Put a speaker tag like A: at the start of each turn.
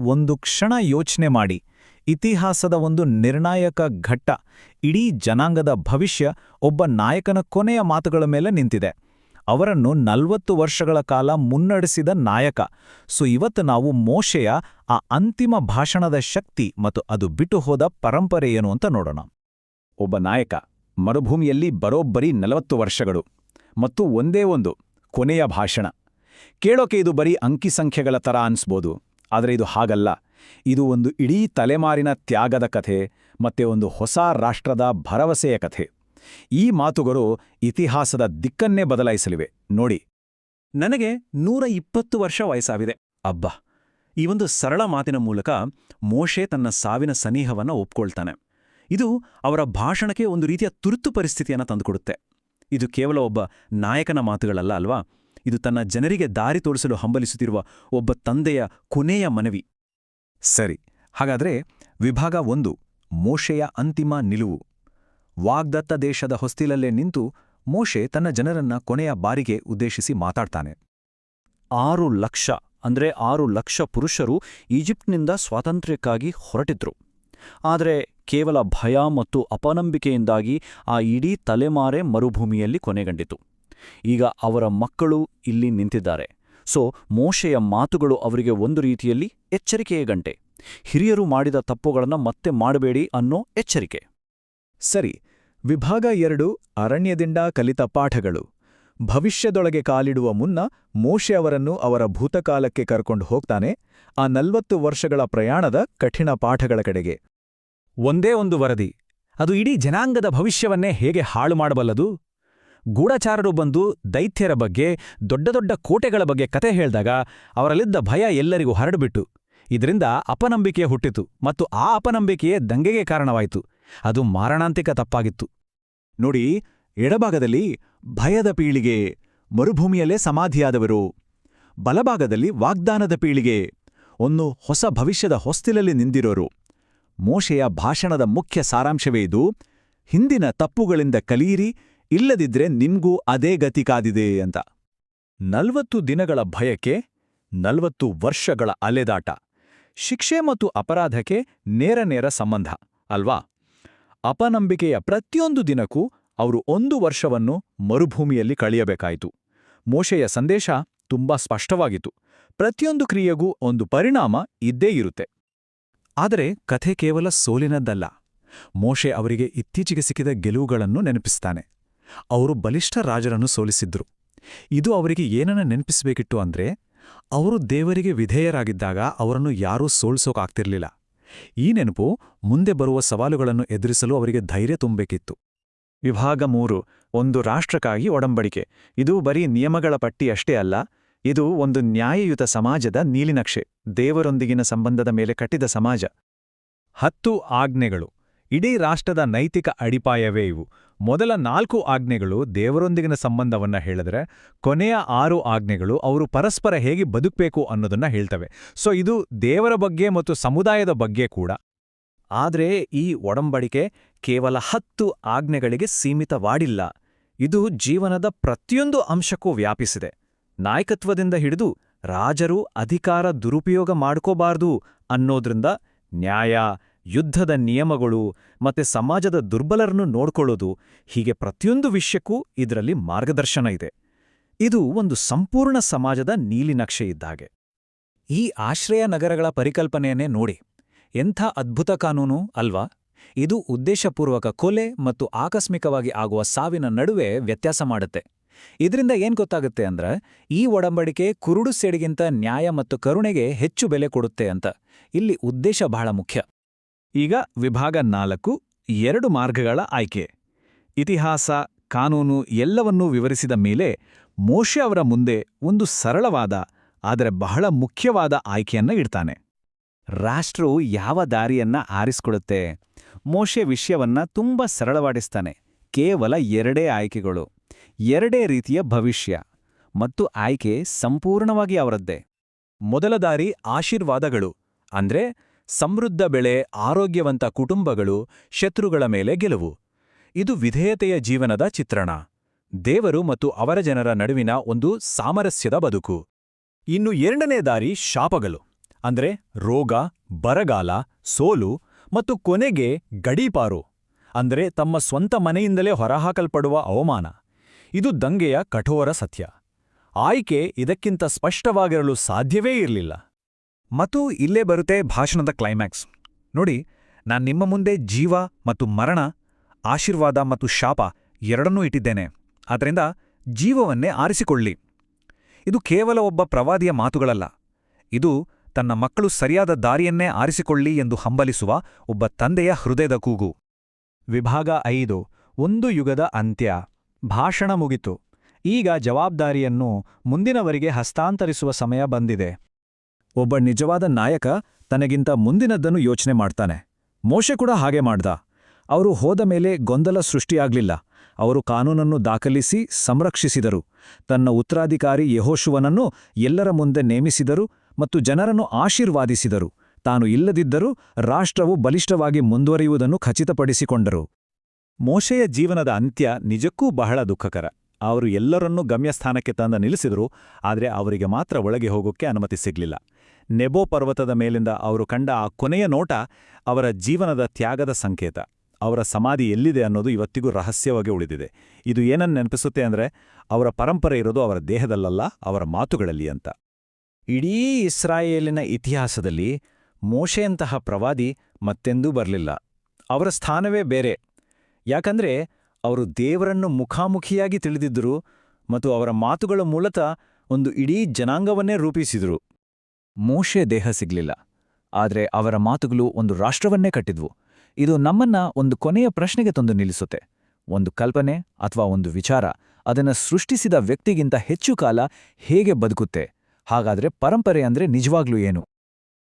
A: ಒಂದು ಕ್ಷಣ ಯೋಚನೆ ಮಾಡಿ. ಇತಿಹಾಸದ ಒಂದು ನಿರ್ಣಾಯಕ ಘಟ್ಟ, ಇಡೀ ಜನಾಂಗದ ಭವಿಷ್ಯ ಒಬ್ಬ ನಾಯಕನ ಕೊನೆಯ ಮಾತುಗಳ ಮೇಲೆ ನಿಂತಿದೆ. ಅವರನ್ನು 40 ವರ್ಷಗಳ ಕಾಲ ಮುನ್ನಡೆಸಿದ ನಾಯಕ. ಇವತ್ತು ನಾವು ಮೋಶೆಯ ಆ ಅಂತಿಮ ಭಾಷಣದ ಶಕ್ತಿ ಮತ್ತು ಅದು ಬಿಟ್ಟು ಹೋದ ಪರಂಪರೆ ಏನು ಅಂತ ನೋಡೋಣ.
B: ಒಬ್ಬ ನಾಯಕ, ಮರುಭೂಮಿಯಲ್ಲಿ ಬರೋಬ್ಬರಿ 40 ವರ್ಷಗಳು, ಮತ್ತು ಒಂದೇ ಒಂದು ಕೊನೆಯ ಭಾಷಣ. ಕೇಳೋಕೆ ಇದು ಬರೀ ಅಂಕಿಸಂಖ್ಯೆಗಳ ಥರ ಅನ್ಸ್ಬೋದು, ಆದರೆ ಇದು ಹಾಗಲ್ಲ. ಇದು ಒಂದು ಇಡೀ ತಲೆಮಾರಿನ ತ್ಯಾಗದ ಕಥೆ ಮತ್ತೆ ಒಂದು ಹೊಸ ರಾಷ್ಟ್ರದ ಭರವಸೆಯ ಕಥೆ. ಈ ಮಾತುಗಳು ಇತಿಹಾಸದ ದಿಕ್ಕನ್ನೇ ಬದಲಾಯಿಸಲಿವೆ. ನೋಡಿ,
C: ನನಗೆ 120 ವರ್ಷ ವಯಸ್ಸಾಗಿದೆ. ಅಬ್ಬಾ, ಈ ಒಂದು ಸರಳ ಮಾತಿನ ಮೂಲಕ ಮೋಶೆ ತನ್ನ ಸಾವಿನ ಸನಿಹವನ್ನು ಒಪ್ಕೊಳ್ತಾನೆ. ಇದು ಅವರ ಭಾಷಣಕ್ಕೆ ಒಂದು ರೀತಿಯ ತುರ್ತು ಪರಿಸ್ಥಿತಿಯನ್ನು ತಂದುಕೊಡುತ್ತೆ. ಇದು ಕೇವಲ ಒಬ್ಬ ನಾಯಕನ ಮಾತುಗಳಲ್ಲ ಅಲ್ವಾ, ಇದು ತನ್ನ ಜನರಿಗೆ ದಾರಿ ತೋರಿಸಲು ಹಂಬಲಿಸುತ್ತಿರುವ ಒಬ್ಬ ತಂದೆಯ ಕೊನೆಯ ಮನವಿ.
B: ಸರಿ, ಹಾಗಾದ್ರೆ ವಿಭಾಗ 1, ಮೋಶೆಯ ಅಂತಿಮ ನಿಲುವು. ವಾಗ್ದತ್ತ ದೇಶದ ಹೊಸ್ತಿಲಲ್ಲೇ ನಿಂತು ಮೋಶೆ ತನ್ನ ಜನರನ್ನ ಕೊನೆಯ ಬಾರಿಗೆ ಉದ್ದೇಶಿಸಿ ಮಾತಾಡ್ತಾನೆ.
C: 6 ಲಕ್ಷ ಅಂದ್ರೆ 6 ಲಕ್ಷ ಪುರುಷರು ಈಜಿಪ್ಟ್ನಿಂದ ಸ್ವಾತಂತ್ರ್ಯಕ್ಕಾಗಿ ಹೊರಟಿದ್ರು. ಆದರೆ ಕೇವಲ ಭಯ ಮತ್ತು ಅಪನಂಬಿಕೆಯಿಂದಾಗಿ ಆ ಇಡೀ ತಲೆಮಾರೆ ಮರುಭೂಮಿಯಲ್ಲಿ ಕೊನೆಗಂಡಿತು. ಈಗ ಅವರ ಮಕ್ಕಳು ಇಲ್ಲಿ ನಿಂತಿದ್ದಾರೆ. ಮೋಶೆಯ ಮಾತುಗಳು ಅವರಿಗೆ ಒಂದು ರೀತಿಯಲ್ಲಿ ಎಚ್ಚರಿಕೆಯ ಗಂಟೆ. ಹಿರಿಯರು ಮಾಡಿದ ತಪ್ಪುಗಳನ್ನು ಮತ್ತೆ ಮಾಡಬೇಡಿ ಅನ್ನೋ ಎಚ್ಚರಿಕೆ.
B: ಸರಿ, ವಿಭಾಗ 2, ಅರಣ್ಯದಿಂದ ಕಲಿತ ಪಾಠಗಳು. ಭವಿಷ್ಯದೊಳಗೆ ಕಾಲಿಡುವ ಮುನ್ನ ಮೋಶೆ ಅವರನ್ನು ಅವರ ಭೂತಕಾಲಕ್ಕೆ ಕರ್ಕೊಂಡು ಹೋಗ್ತಾನೆ, ಆ 40 ವರ್ಷಗಳ ಪ್ರಯಾಣದ ಕಠಿಣ ಪಾಠಗಳ ಕಡೆಗೆ.
A: ಒಂದೇ ಒಂದು ವರದಿ, ಅದು ಇಡೀ ಜನಾಂಗದ ಭವಿಷ್ಯವನ್ನೇ ಹೇಗೆ ಹಾಳು ಮಾಡಬಲ್ಲದು. ಗೂಢಚಾರರು ಬಂದು ದೈತ್ಯರ ಬಗ್ಗೆ, ದೊಡ್ಡ ದೊಡ್ಡ ಕೋಟೆಗಳ ಬಗ್ಗೆ ಕತೆ ಹೇಳ್ದಾಗ ಅವರಲ್ಲಿದ್ದ ಭಯ ಎಲ್ಲರಿಗೂ ಹರಡುಬಿಟ್ಟು. ಇದರಿಂದ ಅಪನಂಬಿಕೆ ಹುಟ್ಟಿತು ಮತ್ತು ಆ ಅಪನಂಬಿಕೆಯೇ ದಂಗೆಗೆ ಕಾರಣವಾಯಿತು. ಅದು ಮಾರಣಾಂತಿಕ ತಪ್ಪಾಗಿತ್ತು.
B: ನೋಡಿ, ಎಡಭಾಗದಲ್ಲಿ ಭಯದ ಪೀಳಿಗೆ, ಮರುಭೂಮಿಯಲ್ಲೇ ಸಮಾಧಿಯಾದವರು. ಬಲಭಾಗದಲ್ಲಿ ವಾಗ್ದಾನದ ಪೀಳಿಗೆ, ಒಂದು ಹೊಸ ಭವಿಷ್ಯದ ಹೊಸ್ತಿಲಲ್ಲಿ ನಿಂದಿರೋರು. ಮೋಶೆಯ ಭಾಷಣದ ಮುಖ್ಯ ಸಾರಾಂಶವೇ ಇದು: ಹಿಂದಿನ ತಪ್ಪುಗಳಿಂದ ಕಲಿಯಿರಿ, ಇಲ್ಲದಿದ್ರೆ ನಿಮ್ಗೂ ಅದೇ ಗತಿ ಕಾದಿದೆ ಅಂತ. 40 ದಿನಗಳ ಭಯಕ್ಕೆ 40 ವರ್ಷಗಳ ಅಲೆದಾಟ. ಶಿಕ್ಷೆ ಮತ್ತು ಅಪರಾಧಕ್ಕೆ ನೇರ ಸಂಬಂಧ ಅಲ್ವಾ? ಅಪನಂಬಿಕೆಯ ಪ್ರತಿಯೊಂದು ದಿನಕ್ಕೂ ಅವರು 1 ವರ್ಷವನ್ನು ಮರುಭೂಮಿಯಲ್ಲಿ ಕಳೆಯಬೇಕಾಯಿತು. ಮೋಶೆಯ ಸಂದೇಶ ತುಂಬಾ ಸ್ಪಷ್ಟವಾಗಿತ್ತು: ಪ್ರತಿಯೊಂದು ಕ್ರಿಯೆಗೂ ಒಂದು ಪರಿಣಾಮ ಇದ್ದೇ ಇರುತ್ತೆ. ಆದರೆ ಕಥೆ ಕೇವಲ ಸೋಲಿನದ್ದಲ್ಲ. ಮೋಶೆ ಅವರಿಗೆ ಇತ್ತೀಚೆಗೆ ಸಿಕ್ಕಿದ ಗೆಲುವುಗಳನ್ನು ನೆನಪಿಸ್ತಾನೆ. ಅವರು ಬಲಿಷ್ಠ ರಾಜರನ್ನು ಸೋಲಿಸಿದ್ರು. ಇದು ಅವರಿಗೆ ಏನನ್ನ ನೆನಪಿಸಬೇಕಿತ್ತು ಅಂದ್ರೆ, ಅವರು ದೇವರಿಗೆ ವಿಧೇಯರಾಗಿದ್ದಾಗ ಅವರನ್ನು ಯಾರೂ ಸೋಲ್ಸೋಕಾಗ್ತಿರ್ಲಿಲ್ಲ. ಈ ನೆನಪು ಮುಂದೆ ಬರುವ ಸವಾಲುಗಳನ್ನು ಎದುರಿಸಲು ಅವರಿಗೆ ಧೈರ್ಯ ತುಂಬಬೇಕಿತ್ತು. ವಿಭಾಗ 3, ಒಂದು ರಾಷ್ಟ್ರಕ್ಕಾಗಿ ಒಡಂಬಡಿಕೆ. ಇದು ಬರೀ ನಿಯಮಗಳ ಪಟ್ಟಿ ಅಷ್ಟೇ ಅಲ್ಲ, ಇದು ಒಂದು ನ್ಯಾಯಯುತ ಸಮಾಜದ ನೀಲಿನಕ್ಷೆ, ದೇವರೊಂದಿಗಿನ ಸಂಬಂಧದ ಮೇಲೆ ಕಟ್ಟಿದ ಸಮಾಜ. 10 ಆಜ್ಞೆಗಳು ಇಡೀ ರಾಷ್ಟ್ರದ ನೈತಿಕ ಅಡಿಪಾಯವೇ ಇವು. ಮೊದಲ 4 ಆಜ್ಞೆಗಳು ದೇವರೊಂದಿಗಿನ ಸಂಬಂಧವನ್ನ ಹೇಳಿದ್ರೆ, ಕೊನೆಯ 6 ಆಜ್ಞೆಗಳು ಅವರು ಪರಸ್ಪರ ಹೇಗೆ ಬದುಕಬೇಕು ಅನ್ನೋದನ್ನ ಹೇಳ್ತವೆ. ಇದು ದೇವರ ಬಗ್ಗೆ ಮತ್ತು ಸಮುದಾಯದ ಬಗ್ಗೆ ಕೂಡ. ಆದ್ರೆ ಈ ಒಡಂಬಡಿಕೆ ಕೇವಲ 10 ಆಜ್ಞೆಗಳಿಗೆ ಸೀಮಿತವಾಡಿಲ್ಲ. ಇದು ಜೀವನದ ಪ್ರತಿಯೊಂದು ಅಂಶಕ್ಕೂ ವ್ಯಾಪಿಸಿದೆ. ನಾಯಕತ್ವದಿಂದ ಹಿಡಿದು ರಾಜರು ಅಧಿಕಾರ ದುರುಪಯೋಗ ಮಾಡ್ಕೋಬಾರ್ದು ಅನ್ನೋದ್ರಿಂದ ನ್ಯಾಯ, ಯುದ್ಧದ ನಿಯಮಗಳು ಮತ್ತೆ ಸಮಾಜದ ದುರ್ಬಲರನ್ನು ನೋಡ್ಕೊಳ್ಳೋದು, ಹೀಗೆ ಪ್ರತಿಯೊಂದು ವಿಷಯಕ್ಕೂ ಇದರಲ್ಲಿ ಮಾರ್ಗದರ್ಶನ ಇದೆ. ಇದು ಒಂದು ಸಂಪೂರ್ಣ ಸಮಾಜದ ನೀಲಿನಕ್ಷೆ ಇದ್ದಾಗೆ. ಈ ಆಶ್ರಯ ನಗರಗಳ ಪರಿಕಲ್ಪನೆಯನ್ನೇ ನೋಡಿ, ಎಂಥ ಅದ್ಭುತ ಕಾನೂನು ಅಲ್ವಾ? ಇದು ಉದ್ದೇಶಪೂರ್ವಕ ಕೊಲೆ ಮತ್ತು ಆಕಸ್ಮಿಕವಾಗಿ ಆಗುವ ಸಾವಿನ ನಡುವೆ ವ್ಯತ್ಯಾಸ ಮಾಡುತ್ತೆ. ಇದರಿಂದ ಏನ್ ಗೊತ್ತಾಗುತ್ತೆ ಅಂದ್ರೆ, ಈ ಒಡಂಬಡಿಕೆ ಕುರುಡು ಸೇಡಿಗಿಂತ ನ್ಯಾಯ ಮತ್ತು ಕರುಣೆಗೆ ಹೆಚ್ಚು ಬೆಲೆ ಕೊಡುತ್ತೆ ಅಂತ. ಇಲ್ಲಿ ಉದ್ದೇಶ ಬಹಳ ಮುಖ್ಯ. ಈಗ ವಿಭಾಗ 4, 2 ಮಾರ್ಗಗಳ ಆಯ್ಕೆ. ಇತಿಹಾಸ, ಕಾನೂನು ಎಲ್ಲವನ್ನೂ ವಿವರಿಸಿದ ಮೇಲೆ ಮೋಶೆ ಅವರ ಮುಂದೆ ಒಂದು ಸರಳವಾದ ಆದರೆ ಬಹಳ ಮುಖ್ಯವಾದ ಆಯ್ಕೆಯನ್ನ ಇಡ್ತಾನೆ. ರಾಷ್ಟ್ರವು ಯಾವ ದಾರಿಯನ್ನ ಆರಿಸಿಕೊಳ್ಳುತ್ತೆ? ಮೋಶೆ ವಿಷಯವನ್ನ ತುಂಬಾ ಸರಳವಾಡಿಸ್ತಾನೆ. ಕೇವಲ 2 ಆಯ್ಕೆಗಳು, 2 ರೀತಿಯ ಭವಿಷ್ಯ, ಮತ್ತು ಆಯ್ಕೆ ಸಂಪೂರ್ಣವಾಗಿ ಅವರದ್ದೇ. ಮೊದಲ ದಾರಿ ಆಶೀರ್ವಾದಗಳು, ಅಂದ್ರೆ ಸಮೃದ್ಧ ಬೆಳೆ, ಆರೋಗ್ಯವಂತ ಕುಟುಂಬಗಳು, ಶತ್ರುಗಳ ಮೇಲೆ ಗೆಲುವು. ಇದು ವಿಧೇಯತೆಯ ಜೀವನದ ಚಿತ್ರಣ, ದೇವರು ಮತ್ತು ಅವರ ಜನರ ನಡುವಿನ ಒಂದು ಸಾಮರಸ್ಯದ ಬದುಕು. ಇನ್ನು 2ನೇ ದಾರಿ ಶಾಪಗಳು, ಅಂದ್ರೆ ರೋಗ, ಬರಗಾಲ, ಸೋಲು ಮತ್ತು ಕೊನೆಗೆ ಗಡೀಪಾರು ಅಂದ್ರೆ ತಮ್ಮ ಸ್ವಂತ ಮನೆಯಿಂದಲೇ ಹೊರಹಾಕಲ್ಪಡುವ ಅವಮಾನ. ಇದು ದಂಗೆಯ ಕಠೋರ ಸತ್ಯ. ಆಯ್ಕೆ ಇದಕ್ಕಿಂತ ಸ್ಪಷ್ಟವಾಗಿರಲು ಸಾಧ್ಯವೇ ಇರಲಿಲ್ಲ.
A: ಮತ್ತು ಇಲ್ಲೇ ಬರುತ್ತೆ ಭಾಷಣದ ಕ್ಲೈಮ್ಯಾಕ್ಸ್. ನೋಡಿ, ನಾನ್ ನಿಮ್ಮ ಮುಂದೆ ಜೀವ ಮತ್ತು ಮರಣ, ಆಶೀರ್ವಾದ ಮತ್ತು ಶಾಪ ಎರಡನ್ನೂ ಇಟ್ಟಿದ್ದೇನೆ. ಆದ್ದರಿಂದ ಜೀವವನ್ನೇ ಆರಿಸಿಕೊಳ್ಳಿ. ಇದು ಕೇವಲ ಒಬ್ಬ ಪ್ರವಾದಿಯ ಮಾತುಗಳಲ್ಲ. ಇದು ತನ್ನ ಮಕ್ಕಳು ಸರಿಯಾದ ದಾರಿಯನ್ನೇ ಆರಿಸಿಕೊಳ್ಳಿ ಎಂದು ಹಂಬಲಿಸುವ ಒಬ್ಬ ತಂದೆಯ ಹೃದಯದ ಕೂಗು.
B: ವಿಭಾಗ 5 ಒಂದು ಯುಗದ ಅಂತ್ಯ. ಭಾಷಣ ಮುಗಿತು. ಈಗ ಜವಾಬ್ದಾರಿಯನ್ನು ಮುಂದಿನವರಿಗೆ ಹಸ್ತಾಂತರಿಸುವ ಸಮಯ ಬಂದಿದೆ.
A: ಒಬ್ಬ ನಿಜವಾದ ನಾಯಕ ತನಗಿಂತ ಮುಂದಿನದ್ದನ್ನು ಯೋಚನೆ ಮಾಡ್ತಾನೆ. ಮೋಶೆ ಕೂಡ ಹಾಗೆ ಮಾಡ್ದ. ಅವರು ಹೋದ ಮೇಲೆ ಗೊಂದಲ ಸೃಷ್ಟಿಯಾಗ್ಲಿಲ್ಲ. ಅವರು ಕಾನೂನನ್ನು ದಾಖಲಿಸಿ ಸಂರಕ್ಷಿಸಿದರು. ತನ್ನ ಉತ್ತರಾಧಿಕಾರಿ ಯೆಹೋಶುವನನ್ನು ಎಲ್ಲರ ಮುಂದೆ ನೇಮಿಸಿದರು ಮತ್ತು ಜನರನ್ನು ಆಶೀರ್ವಾದಿಸಿದರು. ತಾನು ಇಲ್ಲದಿದ್ದರೂ ರಾಷ್ಟ್ರವು ಬಲಿಷ್ಠವಾಗಿ ಮುಂದುವರಿಯುವುದನ್ನು ಖಚಿತಪಡಿಸಿಕೊಂಡರು.
B: ಮೋಶೆಯ ಜೀವನದ ಅಂತ್ಯ ನಿಜಕ್ಕೂ ಬಹಳ ದುಃಖಕರ. ಅವರು ಎಲ್ಲರನ್ನೂ ಗಮ್ಯಸ್ಥಾನಕ್ಕೆ ತಂದು ನಿಲ್ಲಿಸಿದ್ರು, ಆದರೆ ಅವರಿಗೆ ಮಾತ್ರ ಒಳಗೆ ಹೋಗೋಕ್ಕೆ ಅನುಮತಿ ಸಿಗ್ಲಿಲ್ಲ. ನೆಬೋ ಪರ್ವತದ ಮೇಲಿಂದ ಅವರು ಕಂಡ ಆ ಕೊನೆಯ ನೋಟ ಅವರ ಜೀವನದ ತ್ಯಾಗದ ಸಂಕೇತ. ಅವರ ಸಮಾಧಿ ಎಲ್ಲಿದೆ ಅನ್ನೋದು ಇವತ್ತಿಗೂ ರಹಸ್ಯವಾಗಿ ಉಳಿದಿದೆ. ಇದು ಏನನ್ನು ನೆನಪಿಸುತ್ತೆ ಅಂದರೆ, ಅವರ ಪರಂಪರೆ ಇರೋದು ಅವರ ದೇಹದಲ್ಲಲ್ಲ, ಅವರ ಮಾತುಗಳಲ್ಲಿ ಅಂತ.
A: ಇಡೀ ಇಸ್ರಾಯೇಲಿನ ಇತಿಹಾಸದಲ್ಲಿ ಮೋಶೆಯಂತಹ ಪ್ರವಾದಿ ಮತ್ತೆಂದೂ ಬರಲಿಲ್ಲ. ಅವರ ಸ್ಥಾನವೇ ಬೇರೆ. ಯಾಕಂದ್ರೆ ಅವರು ದೇವರನ್ನು ಮುಖಾಮುಖಿಯಾಗಿ ತಿಳಿದಿದ್ದರು ಮತ್ತು ಅವರ ಮಾತುಗಳ ಮೂಲಕ ಒಂದು ಇಡೀ ಜನಾಂಗವನ್ನೇ ರೂಪಿಸಿದರು. ಮೋಶೆ ದೇಹ ಸಿಗ್ಲಿಲ್ಲ, ಆದರೆ ಅವರ ಮಾತುಗಳು ಒಂದು ರಾಷ್ಟ್ರವನ್ನೇ ಕಟ್ಟಿದ್ವು. ಇದು ನಮ್ಮನ್ನ ಒಂದು ಕೊನೆಯ ಪ್ರಶ್ನೆಗೆ ತಂದು ನಿಲ್ಲಿಸುತ್ತೆ. ಒಂದು ಕಲ್ಪನೆ ಅಥವಾ ಒಂದು ವಿಚಾರ ಅದನ್ನು ಸೃಷ್ಟಿಸಿದ ವ್ಯಕ್ತಿಗಿಂತ ಹೆಚ್ಚು ಕಾಲ ಹೇಗೆ ಬದುಕುತ್ತೆ? ಹಾಗಾದ್ರೆ ಪರಂಪರೆ ಅಂದ್ರೆ ನಿಜವಾಗ್ಲೂ ಏನು?